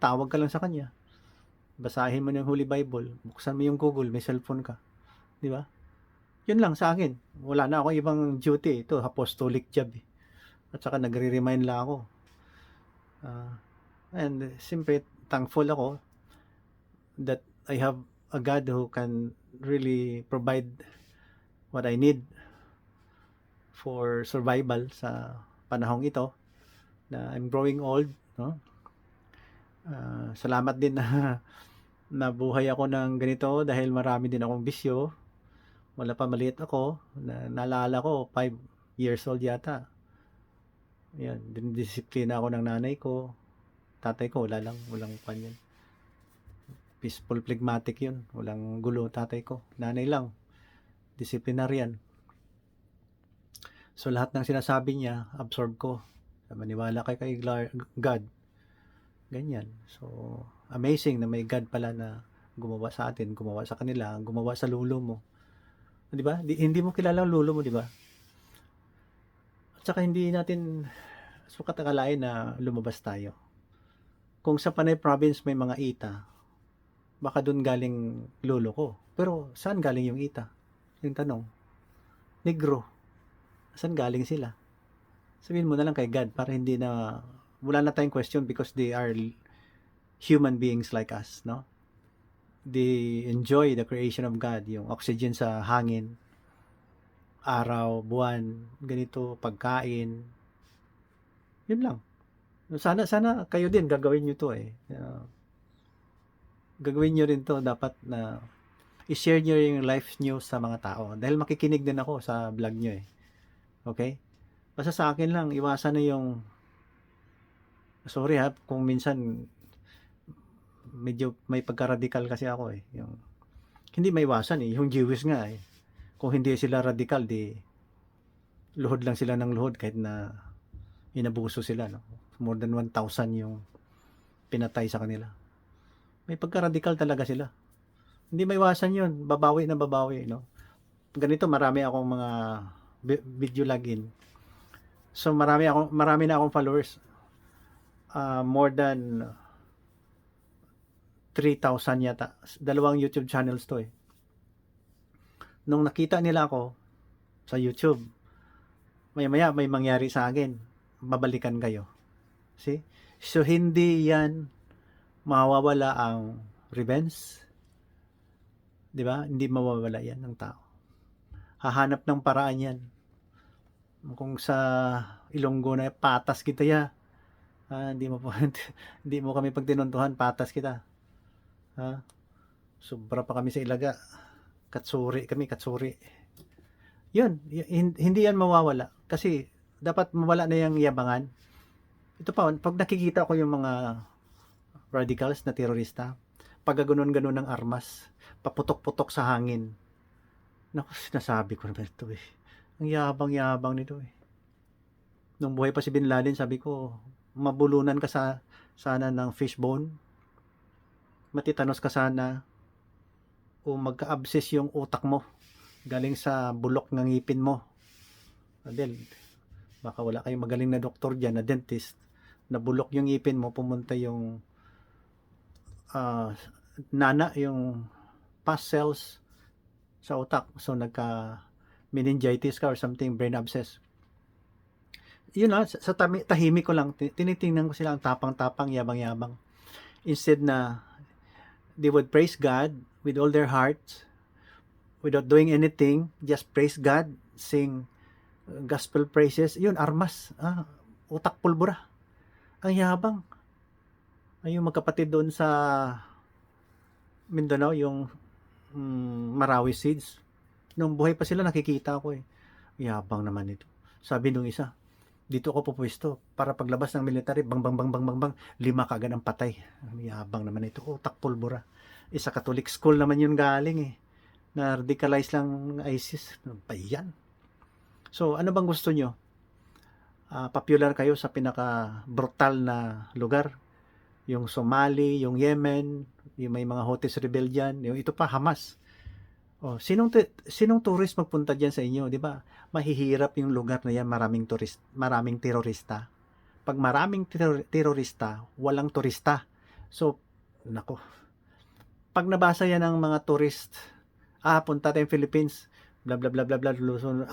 Tawag ka lang sa Kanya. Basahin mo ng Holy Bible. Buksan mo yung Google. May cellphone ka. Di ba? Yun lang sa akin. Wala na ako ibang duty. Ito, apostolic job eh. At saka nagre-remind lang ako. And siyempre, thankful ako that I have a God who can really provide what I need for survival sa panahong ito na I'm growing old, no? Salamat din na nabuhay ako ng ganito dahil marami din akong bisyo. Wala pa maliit ako, naalala ko 5 years old yata. Yan, dinidisiplina ako ng nanay ko. Tatay ko walang panyan. Peaceful, phlegmatic yun. Walang gulo tatay ko. Nanay lang. Disciplinarian. So lahat ng sinasabi niya, absorb ko. Maniwala kay God. Ganyan. So amazing na may God pala na gumawa sa atin, gumawa sa kanila, gumawa sa lulo mo. 'Di ba? Hindi mo kilala ang lulo mo, 'di ba? At saka hindi natin sukat akalain na lumabas tayo. Kung sa Panay province may mga ita, baka doon galing lolo ko. Pero saan galing yung ita? Yung tanong. Negro. Saan galing sila? Sabihin mo na lang kay God para hindi na wala na tayong question because they are human beings like us, no? They enjoy the creation of God, yung oxygen sa hangin, araw, buwan, ganito, pagkain. Yun lang. Sana kayo din gagawin niyo to eh. Gagawin niyo rin to, dapat na i-share niyo yung life niyo sa mga tao dahil makikinig din ako sa vlog niyo eh. Okay? Basta sa akin lang, iwasan na yung sorry ha, kung minsan medyo may pagka-radical kasi ako eh. Yung, hindi maiwasan eh, yung Jewish nga eh. Kung hindi sila radical, di luhod lang sila ng luhod kahit na inabuso sila. No? More than 1,000 yung pinatay sa kanila. May pagka-radical talaga sila. Hindi maiwasan yun, babawi na babawi. No? Ganito, marami akong mga video login. So marami na akong followers. More than 3,000 yata. 2 YouTube channels to eh. Nung nakita nila ako sa YouTube, maya-maya may mangyari sa akin. Babalikan kayo. See? So hindi yan mawawala ang revenge. 'Di ba? Hindi mawawala yan ng tao. Hahanap ng paraan yan. Kung sa Ilonggo na patas kita ya. Hindi mo kami pag tinuntuhan, patas kita. Sobra pa kami sa Ilaga. Katsuri kami, katsuri. Yun, hindi yan mawawala. Kasi dapat mawala na yung yabangan. Ito pa, pag nakikita ko yung mga radicals na terorista, pag ganon-ganon ng armas, paputok-putok sa hangin. Naku, sinasabi ko naman ito eh. Ang yabang-yabang nito eh. Nung buhay pa si Bin Laden, sabi ko, mabulunan ka sana ng fishbone. Matitanos ka sana. O magka-abscess yung utak mo. Galing sa bulok ng ngipin mo. Adel, baka wala kayong magaling na doktor dyan, na dentist. Nabulok yung ngipin mo, pumunta yung yung pus cells sa utak. So nagka meningitis ka or something, brain abscess. Yun lang, sa tahimik ko lang, tinitingnan ko sila ang tapang-tapang, yabang-yabang. Instead na they would praise God with all their hearts, without doing anything, just praise God, sing gospel praises. Yun, armas, utak pulbura. Ang yabang. Ay, yung magkapatid doon sa Mindanao, yung Marawi Seeds. Nung buhay pa sila, nakikita ko eh. Yabang naman ito. Sabi nung isa, dito ako pupwesto para paglabas ng military, bang bang bang bang bang bang, 5 kaagad ang patay. Yabang naman ito. Utak pulbura. Isa Catholic school naman yun galing eh. Na radicalize lang ng ISIS. Ano ba yan? So, ano bang gusto nyo? Popular kayo sa pinaka brutal na lugar? Yung Somali, yung Yemen, yung may mga Houthis rebellion, yung ito pa Hamas. Oh, sinong tourist magpunta diyan sa inyo, 'di ba? Mahihirap yung lugar na 'yan, maraming terorista. Pag maraming terorista, walang turista. So, nako. Pag nabasa 'yan ng mga tourist, punta tayong Philippines, bla bla bla bla bla, Luzon.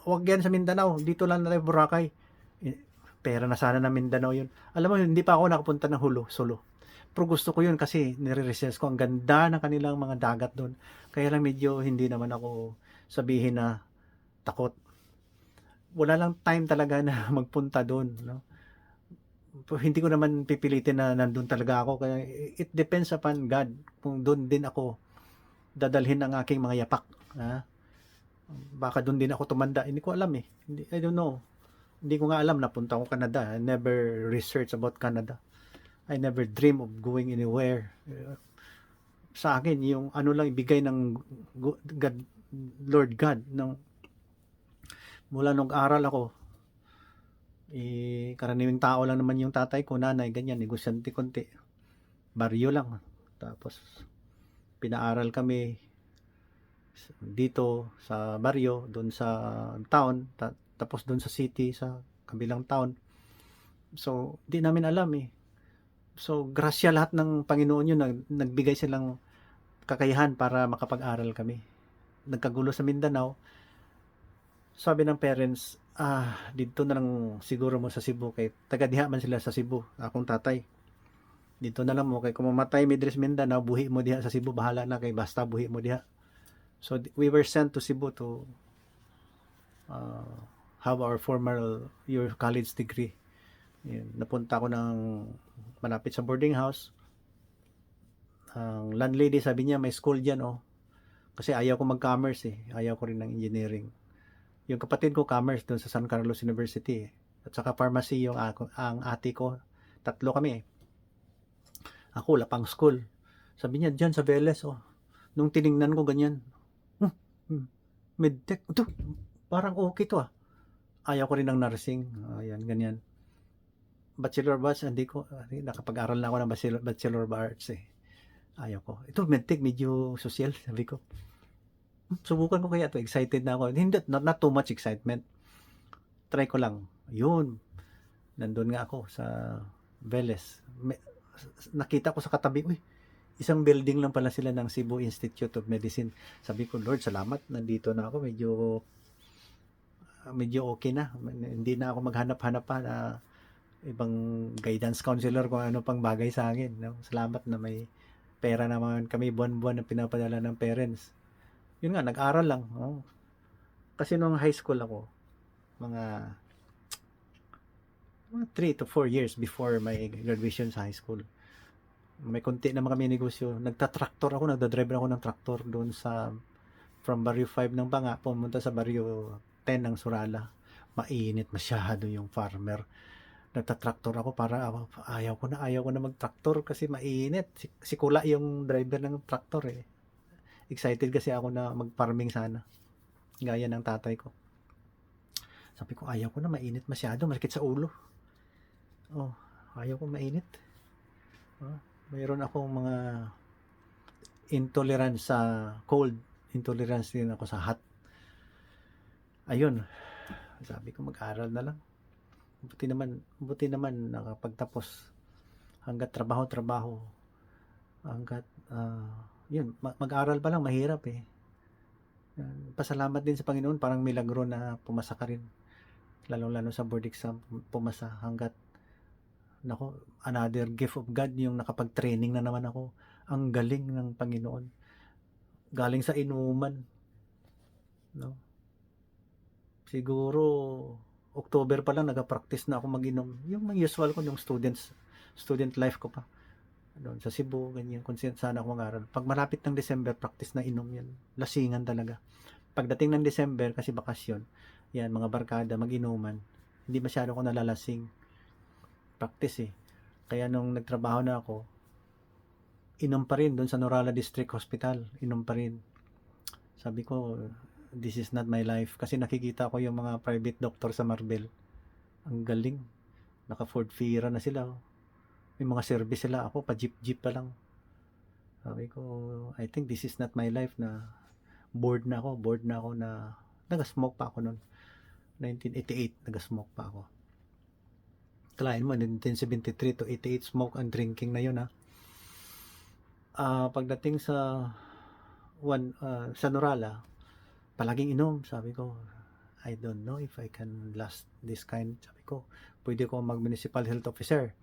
Wag yan sa Mindanao, dito lang na tayo Boracay. Pera na sana ng Mindanao yun. Alam mo, hindi pa ako nakapunta ng Sulu. Pero gusto ko yun kasi nire-research ko. Ang ganda ng kanilang mga dagat doon. Kaya lang medyo hindi naman ako sabihin na takot. Wala lang time talaga na magpunta doon. No? Hindi ko naman pipilitin na nandun talaga ako. Kaya it depends upon God. Kung doon din ako dadalhin ang aking mga yapak. Ha? Baka doon din ako tumanda. Hindi ko alam eh. I don't know. Hindi ko nga alam na punta ako Canada. I never research about Canada. I never dream of going anywhere. Sa akin, yung ano lang ibigay ng God, Lord God, mula nung aral ako, karaniwang tao lang naman yung tatay ko, nanay, ganyan, negosyante konti. Baryo lang. Tapos, pinaaral kami dito sa baryo, doon sa town, tapos doon sa city, sa kabilang town. So, di namin alam eh. So, grasya lahat ng Panginoon yun, nagbigay silang kakayahan para makapag-aral kami. Nagkagulo sa Mindanao, sabi ng parents, dito na lang siguro mo sa Cebu, kay taga-diha man sila sa Cebu, akong tatay. Dito na lang mo, kay kung mamatay mi diri sa Mindanao, buhi mo diha sa Cebu, bahala na, kay basta buhi mo diha. So, we were sent to Cebu to have our formal year college degree. Yun, napunta ko ng malapit sa boarding house. Ang landlady sabi niya may school diyan oh. Kasi ayaw ko mag-commerce eh. Ayaw ko rin ng engineering. Yung kapatid ko commerce doon sa San Carlos University eh. At saka pharmacy yung ang ate ko. 3 kami eh. Ako wala pang school. Sabi niya diyan sa Veles oh. Nung tiningnan ko ganyan. Medtech. Ito, parang okay to ah. Ayaw ko rin ng nursing. Ayan, ganyan. Bachelor of Arts, hindi ko, nakapag-aral na ako ng Bachelor of Arts eh. Ayaw ko. Ito, medtech, medyo social, sabi ko. Subukan ko kaya ito, excited na ako. Hindi, not too much excitement. Try ko lang. Yun. Nandun nga ako sa Veles. Nakita ko sa katabi, isang building lang pala sila ng Cebu Institute of Medicine. Sabi ko, Lord, salamat. Nandito na ako. Medyo okay na. Hindi na ako maghanap-hanap pa na ibang guidance counselor kung ano pang bagay sa akin. No? Salamat na may pera naman kami buwan-buwan na pinapadala ng parents. Yun nga, nag-aral lang. No? Kasi nung high school ako, mga 3 to 4 years before my graduation sa high school, may konti naman kami negosyo. Nagta-tractor ako, nagda-drive ako ng tractor doon from Barrio 5 ng Banga, pumunta sa Barrio 10 ng Surala. Mainit masyado yung farmer. Nagta-tractor ako para ayaw ko na mag-tractor kasi mainit. Si Kula yung driver ng tractor eh. Excited kasi ako na mag-farming sana. Gaya ng tatay ko. Sabi ko, ayaw ko na, mainit masyado, masakit sa ulo. Ayaw ko mainit. Mayroon akong mga intolerance sa cold. Intolerance din ako sa hot. Ayun. Sabi ko, mag-aral na lang. Buti naman nakapagtapos. Hanggat trabaho. Hanggat, yun, mag-aral pa lang, mahirap eh. Pasalamat din sa Panginoon, parang milagro na pumasa ka rin. Lalo sa board exam, pumasa hanggat another gift of God yung nakapag-training na naman ako. Ang galing ng Panginoon. Galing sa inuman. No? Siguro October pa lang nag-practice na ako mag-inom. Yung usual ko, yung student life ko pa. Doon sa Cebu, ganyan, kung saan ako mag-aral. Pag malapit ng December, practice na inom yan. Lasingan talaga. Pagdating ng December, kasi bakasyon, yan, mga barkada, mag-inuman. Hindi masyado ko nalalasing. Practice eh. Kaya nung nagtrabaho na ako, inom pa rin doon sa Norala District Hospital. Inom pa rin. Sabi ko, this is not my life. Kasi nakikita ko yung mga private doctor sa Marbel. Ang galing. Naka Ford Fiera na sila. May mga service sila. Ako, pa jeep pa lang. Sabi ko, I think this is not my life na bored na ako na nag-smoke pa ako noon. 1988, nag-smoke pa ako. Kalain mo, 1973 to 88, smoke and drinking na yun ha. Pagdating sa sa Norala, palaging inom. Sabi ko, I don't know if I can last this kind. Sabi ko, pwede ko mag-municipal health officer.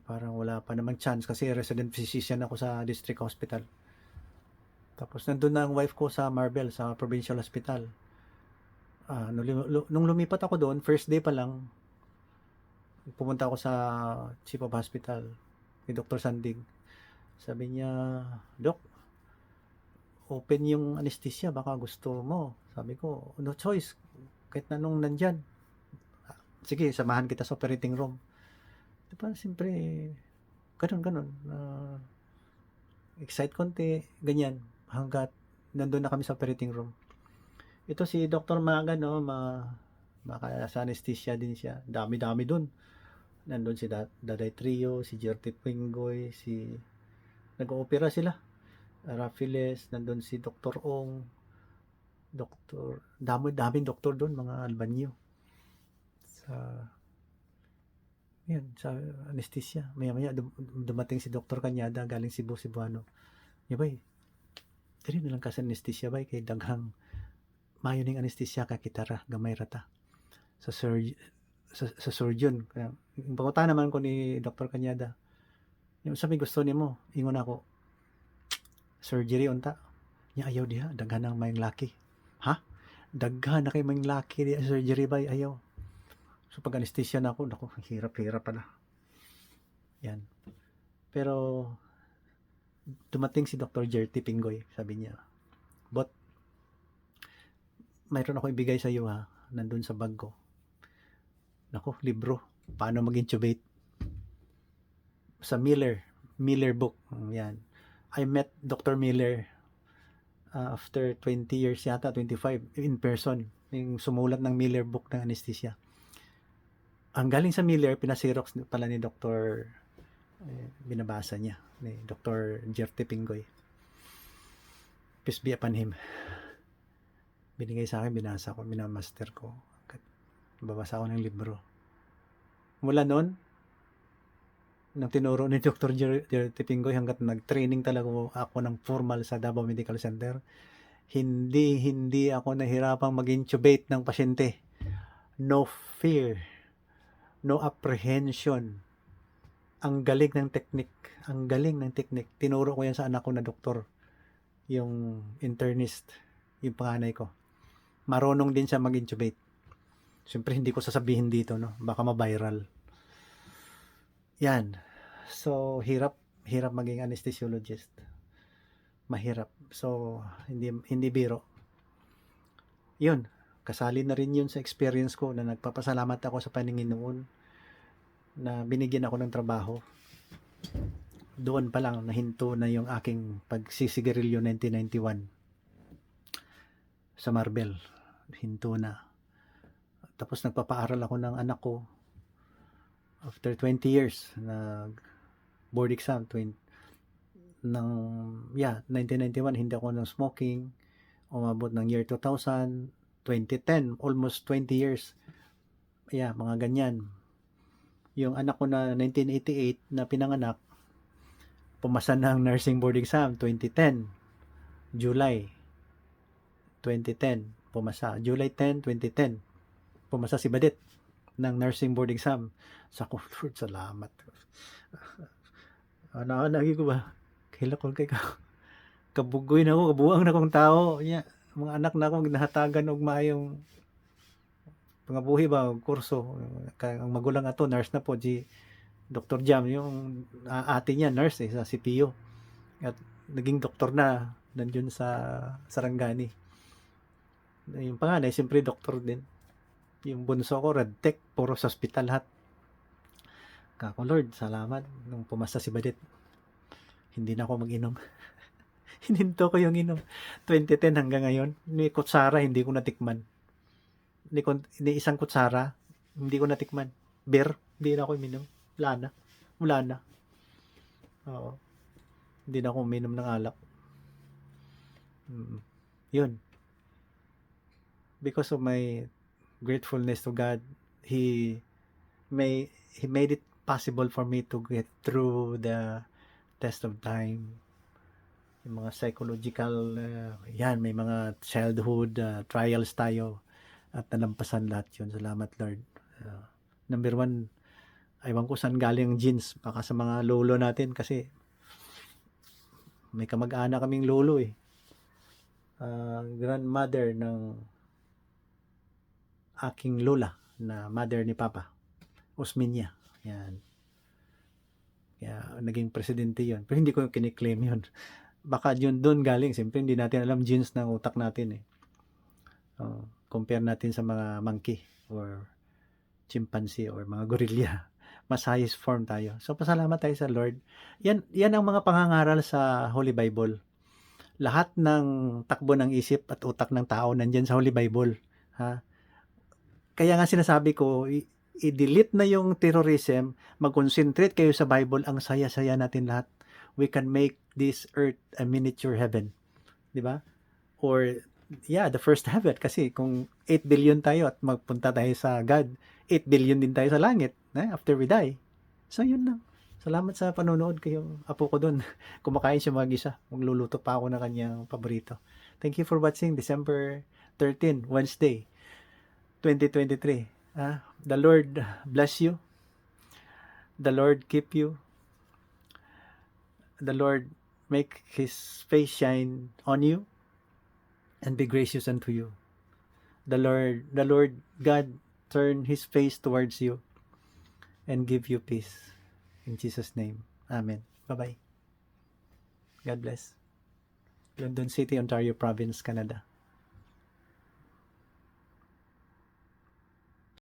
Parang wala pa namang chance kasi resident physician ako sa district hospital. Tapos nandun na ang wife ko sa Marbel, sa provincial hospital. Nung lumipat ako doon, first day pa lang, pumunta ako sa chief of hospital, kay Dr. Sandig. Sabi niya, Doc, open yung anesthesia, baka gusto mo. Sabi ko, no choice, kahit na nung nandyan. Sige, samahan kita sa operating room. Diba, siyempre, ganun. Excite konti, ganyan. Hanggat nandun na kami sa operating room. Ito si Dr. Maga, no, sa anesthesia din siya. Dami-dami dun. Nandun si Daday Trio, si Jerty Pingoy, nag-oopera sila. Rafiles, nandun si Dr. Ong, daming doktor dun, mga Albanyo. Sa anesthesia. Maya dumating si Dr. Cañada galing Cebuano. Yabay, dili na lang ka sa anesthesia bay kay daghang mayo ning anesthesia ka kitara gamay rata sa surgeon. Kaya panguta naman ko ni Dr. Cañada. Yung sabi gusto nimo, ingon ako, surgery unta. Nya ayaw diha, daghan nang mayong laki. Ha? Daghan na kay mayong laki di surgery bay, ayaw. So pag anesthesia na ako, naku, hirap pala. Yan. Pero dumating si Dr. Jerty Pingoy, sabi niya, "But mayroon ako ibigay sa iyo ha, nandun sa bag ko." Naku, libro, paano mag-intubate. Sa Miller book. Yan. I met Dr. Miller after 20 years yata, 25, in person. Yung sumulat ng Miller book ng anesthesia. Ang galing sa Miller, pinasirox pala ni Dr. Binabasa niya, ni Dr. Jerty Pingoy. Peace be upon him. Binigay sa akin, binasa ko, minamaster ko. Babasa ko ng libro. Mula noon, nang tinuro ni Dr. Jerty Pingoy hanggat nag-training talaga ako ng formal sa Davao Medical Center, hindi ako nahirapang mag-intubate ng pasyente. No fear. No apprehension. Ang galing ng technique. Tinuro ko yan sa anak ko na doktor. Yung internist, yung panganay ko. Marunong din siya mag-intubate. Siyempre hindi ko sasabihin dito, no? Baka ma-viral. Yan. So, hirap maging anesthesiologist. Mahirap. So, hindi biro. Yun. Kasali na rin yun sa experience ko na nagpapasalamat ako sa Panginoon na binigyan ako ng trabaho. Doon pa lang nahinto na yung aking pagsisigarilyo 1991 sa Marbel. Hinto na. Tapos nagpapaaral ako ng anak ko after 20 years na board exam 1991 hindi ako ng smoking. Umabot ng year 2000, 2010, almost 20 years. Mga ganyan. Yung anak ko na 1988 na pinanganak, pumasa ng nursing board exam 2010, July 2010, pumasa. July 10, 2010, pumasa si Badet ng nursing board exam. Sa ko, Lord, salamat. Lagi ko ba? Kailakol kay ka. Kabugoy na ako, kabuang na akong tao. Mga anak na akong ginahatagan og maayong pangabuhi ba kurso ang magulang ato nurse na po di Dr. Jam yung ate niya nurse sa CPO at naging doktor na nandiyon sa Sarangani. Yung panganay siyempre doktor din. Yung bunso ko Redtech puro sa ospital lahat. Kako Lord, salamat nung pumasa si Badit. Hindi na ako mag-inom. Hininto ko yung inom. 2010 hanggang ngayon. Ni kutsara, hindi ko natikman. Ni isang kutsara, hindi ko natikman. Beer, hindi na ako uminom. Wala na. Wala na. Oo. Hindi na ako uminom ng alak. Yun. Because of my gratefulness to God, He made it possible for me to get through the test of time. Yung mga psychological, yan, may mga childhood trials tayo at nalampasan lahat yun. Salamat Lord. Number one, aywan ko saan galing ang genes. Baka sa mga lolo natin kasi may kamag-anak kaming lolo eh. Grandmother ng aking lola na mother ni Papa. Osminia. Yan. Kaya naging presidente yun. Pero hindi ko kiniklaim yun. Baka yun doon galing. Siyempre hindi natin alam genes ng utak natin eh. Compare natin sa mga monkey or chimpanzee or mga gorilla. Mas highest form tayo. So pasalamat tayo sa Lord. Yan ang mga pangangaral sa Holy Bible. Lahat ng takbo ng isip at utak ng tao nandyan sa Holy Bible. Ha? Kaya nga sinasabi ko, i-delete na yung terrorism, mag-concentrate kayo sa Bible, ang saya-saya natin lahat. We can make this earth a miniature heaven. Di ba? Or, the first heaven. Kasi kung 8 billion tayo at magpunta tayo sa God, 8 billion din tayo sa langit after we die. So, yun lang. Salamat sa panonood kayo. Apo ko doon. Kumakain siya mag-isa. Magluluto pa ako ng kanyang paborito. Thank you for watching December 13, Wednesday, 2023. The Lord bless you. The Lord keep you. The Lord make His face shine on you and be gracious unto you. The Lord God turn His face towards you and give you peace. In Jesus' name. Amen. Bye-bye. God bless. London City, Ontario Province, Canada.